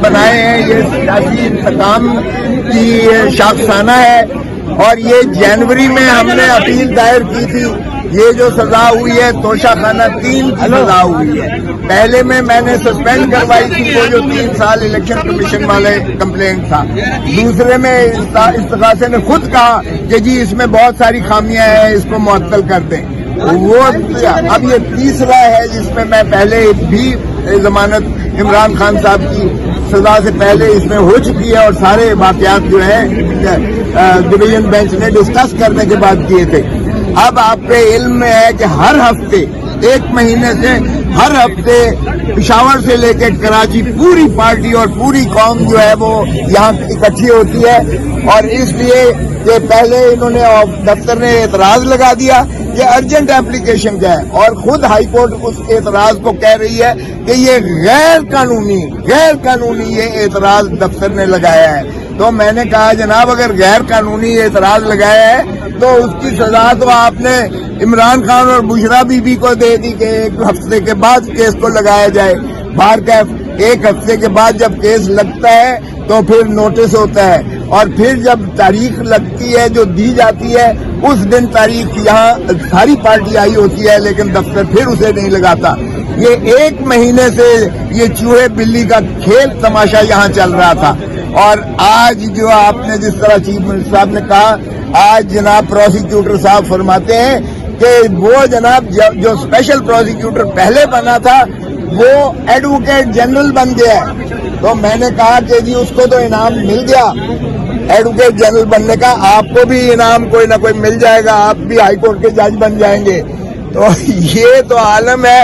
बनाए हैं ये सियासी इंतकाम की शाखसाना है। और ये जनवरी में हमने अपील दायर की थी। ये जो सजा हुई है तोशाखाना 3 की सजा हुई है। पहले में मैंने सस्पेंड करवाई थी वो जो 3 साल इलेक्शन कमीशन वाले कंप्लेंट था। दूसरे में इस्तगासे ने खुद कहा कि जी इसमें बहुत सारी खामियां हैं, इसको मुअत्तल कर दें। वो अब ये तीसरा है जिसमें मैं पहले भी जमानत इमरान खान साहब की सजा से पहले इसमें हो चुकी है और सारे वाकयात जो है डिवीजन बेंच ने डिस्कस करने के बाद किए थे। अब आपके इल्म में है कि हर हफ्ते 1 महीने से हर हफ्ते पेशावर से लेकर कराची पूरी पार्टी और पूरी कौम जो है वो यहाँ इकट्ठी होती है। और इसलिए कि पहले इन्होंने दफ्तर ने एतराज लगा दिया ये अर्जेंट एप्लीकेशन का है और खुद हाई कोर्ट उस एतराज को कह रही है कि ये गैर कानूनी ये एतराज दफ्तर ने लगाया है। तो मैंने कहा जनाब अगर गैर कानूनी एतराज लगाया है तो उसकी सजा तो आपने इमरान खान और बुशरा बीबी को दे दी कि 1 हफ्ते के बाद केस को लगाया जाए। बाहर का 1 हफ्ते के बाद जब केस लगता है तो फिर नोटिस होता है और फिर जब तारीख लगती है जो दी जाती है उस दिन तारीख यहाँ सारी पार्टी आई होती है लेकिन दफ्तर फिर उसे नहीं लगाता। ये 1 महीने से ये चूहे बिल्ली का खेल तमाशा यहाँ चल रहा था। और आज जो आपने जिस तरह चीफ मिनिस्टर साहब ने कहा, आज जनाब प्रोसिक्यूटर साहब फरमाते हैं कि वो जनाब जो स्पेशल प्रोसिक्यूटर पहले बना था वो एडवोकेट जनरल बन गया है। तो मैंने कहा कि जी उसको तो इनाम मिल गया एडवोकेट जनरल बनने का, आपको भी इनाम कोई ना कोई मिल जाएगा, आप भी हाई कोर्ट के जज बन जाएंगे। तो ये तो आलम है,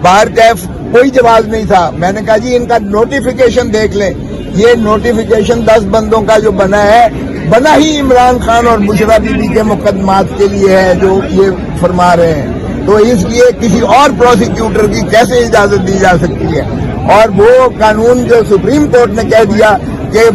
बाहर कैफ कोई जवाब नहीं था। मैंने कहा जी इनका नोटिफिकेशन देख लें, ये नोटिफिकेशन 10 बंदों का जो बना है बना ही इमरान खान और बुशरा बीबी के मुकदमात के लिए है जो ये फरमा रहे हैं। तो इसलिए किसी और प्रोसिक्यूटर की कैसे इजाजत दी जा सकती है। और वो कानून जो सुप्रीम कोर्ट ने कह दिया कि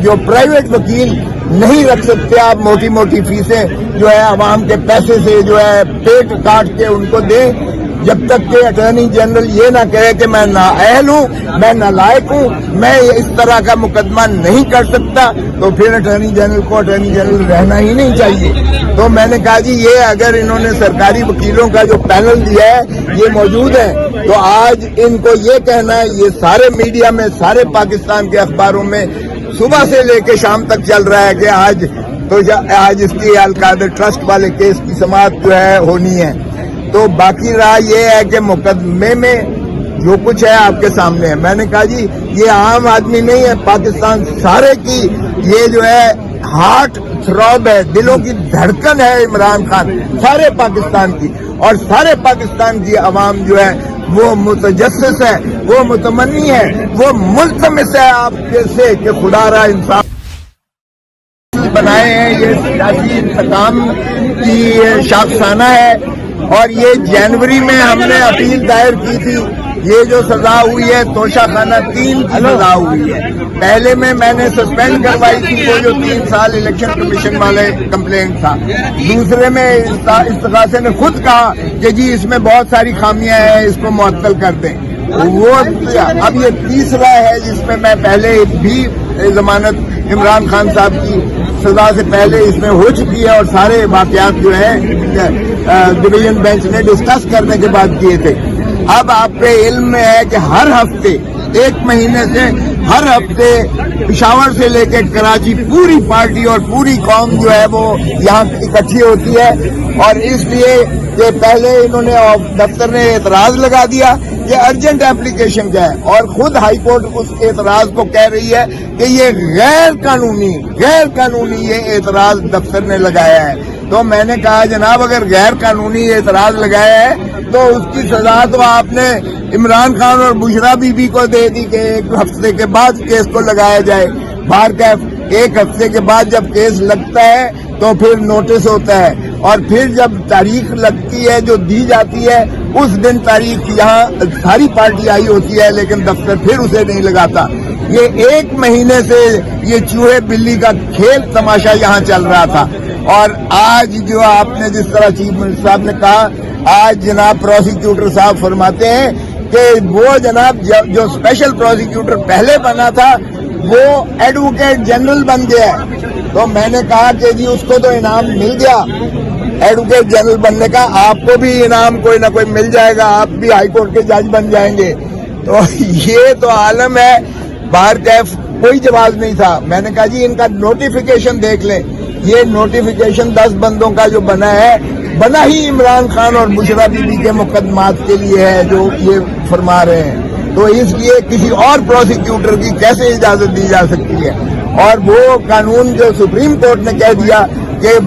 जो प्राइवेट वकील नहीं रख सकते आप मोटी मोटी फीसें जो है आवाम के पैसे से जो है पेट काट के उनको दें, जब तक कि अटॉर्नी जनरल ये ना कहे कि मैं नाअहल हूँ, मैं नालायक हूँ, मैं इस तरह का मुकदमा नहीं कर सकता, तो फिर अटॉर्नी जनरल को अटॉर्नी जनरल रहना ही नहीं चाहिए। तो मैंने कहा जी ये अगर इन्होंने सरकारी वकीलों का जो पैनल दिया है ये मौजूद है तो आज इनको ये कहना है, ये सारे मीडिया में सारे पाकिस्तान के अखबारों में सुबह से लेके शाम तक चल रहा है कि आज इसकी अल-कादर ट्रस्ट वाले केस की समाअत जो है होनी है। तो बाकी रहा ये है कि मुकदमे में जो कुछ है आपके सामने है। मैंने कहा जी ये आम आदमी नहीं है, पाकिस्तान सारे की ये जो है हार्ट थ्रॉब है, दिलों की धड़कन है इमरान खान, सारे पाकिस्तान की। और सारे पाकिस्तान की आवाम जो है वो मुतजस्सिस है, वो मुतमन्नी है, वो मुल्तमिस है आपके से कि खुदारा इंसान बनाए हैं ये सियासी इंतकाम की शाखसाना है। और ये जनवरी में हमने अपील दायर की थी। ये जो सजा हुई है तोशाखाना 3 की सजा हुई है। पहले में मैंने सस्पेंड करवाई थी वो जो 3 साल इलेक्शन कमीशन वाले कंप्लेंट था। दूसरे में इस्तगासे ने खुद कहा कि जी इसमें बहुत सारी खामियां हैं, इसको मुअत्तल कर दें। वो अब ये तीसरा है जिसमें मैं पहले भी जमानत इमरान खान साहब की सजा से पहले इसमें हो चुकी है और सारे वाकयात जो है डिवीजन बेंच ने डिस्कस करने के बाद किए थे। अब आपके इल्म में है कि हर हफ्ते 1 महीने से हर हफ्ते पेशावर से लेकर कराची पूरी पार्टी और पूरी कौम जो है वो यहाँ इकट्ठी होती है। और इसलिए कि पहले इन्होंने दफ्तर ने एतराज लगा दिया ये अर्जेंट एप्लीकेशन का है और खुद हाई कोर्ट उस एतराज को कह रही है कि ये गैर कानूनी ये एतराज दफ्तर ने लगाया है। तो मैंने कहा जनाब अगर गैर कानूनी एतराज लगाया है तो उसकी सजा तो आपने इमरान खान और बुशरा बीबी को दे दी कि 1 हफ्ते के बाद केस को लगाया जाए। बाहर का 1 हफ्ते के बाद जब केस लगता है तो फिर नोटिस होता है और फिर जब तारीख लगती है जो दी जाती है उस दिन तारीख यहाँ सारी पार्टी आई होती है लेकिन दफ्तर फिर उसे नहीं लगाता। ये 1 महीने से ये चूहे बिल्ली का खेल तमाशा यहाँ चल रहा था। और आज जो आपने जिस तरह चीफ मिनिस्टर साहब ने कहा, आज जनाब प्रोसिक्यूटर साहब फरमाते हैं کہ وہ جناب جو اسپیشل پروسیکیوٹر پہلے بنا تھا وہ ایڈوکیٹ جنرل بن گیا ہے. تو میں نے کہا کہ جی اس کو تو انعام مل گیا ایڈوکیٹ جنرل بننے کا, آپ کو بھی انعام کوئی نہ کوئی مل جائے گا, آپ بھی ہائی کورٹ کے جج بن جائیں گے. تو یہ تو عالم ہے. باہر کیف کوئی جواز نہیں تھا. میں نے کہا جی ان کا نوٹیفیکیشن دیکھ لیں. یہ نوٹیفیکیشن 10 بندوں کا جو بنا ہے, بنا ہی عمران خان اور بشرا بی بی کے مقدمات کے لیے ہے جو یہ فرما رہے ہیں. تو اس لیے کسی اور پروسیکیوٹر کی کیسے اجازت دی جا سکتی ہے؟ اور وہ قانون جو سپریم کورٹ نے کہہ دیا کہ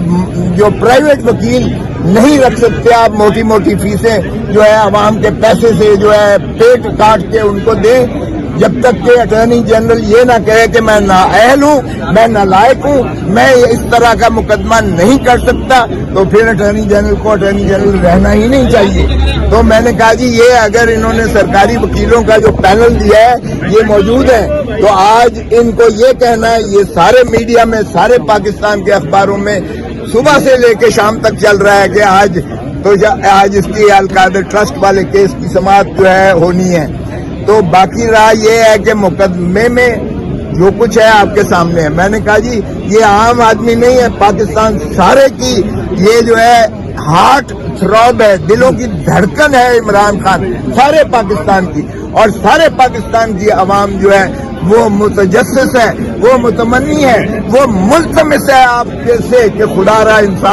جو پرائیویٹ وکیل نہیں رکھ سکتے آپ موٹی موٹی فیسیں جو ہے عوام کے پیسے سے جو ہے پیٹ کاٹ کے ان کو دیں, جب تک کہ اٹارنی جنرل یہ نہ کہے کہ میں نااہل ہوں, میں نالائق ہوں, میں اس طرح کا مقدمہ نہیں کر سکتا, تو پھر اٹارنی جنرل کو اٹارنی جنرل رہنا ہی نہیں چاہیے. تو میں نے کہا جی یہ اگر انہوں نے سرکاری وکیلوں کا جو پینل دیا ہے یہ موجود ہے, تو آج ان کو یہ کہنا ہے, یہ سارے میڈیا میں سارے پاکستان کے اخباروں میں صبح سے لے کے شام تک چل رہا ہے کہ آج اس کی القادر ٹرسٹ والے کیس کی سماعت جو ہے ہونی ہے. تو باقی رہا یہ ہے کہ مقدمے میں جو کچھ ہے آپ کے سامنے ہے. میں نے کہا جی یہ عام آدمی نہیں ہے, پاکستان سارے کی یہ جو ہے ہارٹ تھروب ہے, دلوں کی دھڑکن ہے عمران خان, سارے پاکستان کی. اور سارے پاکستان کی عوام جو ہے وہ متجسس ہے, وہ متمنی ہے, وہ ملتمس ہے آپ سے کہ خدا را انصاف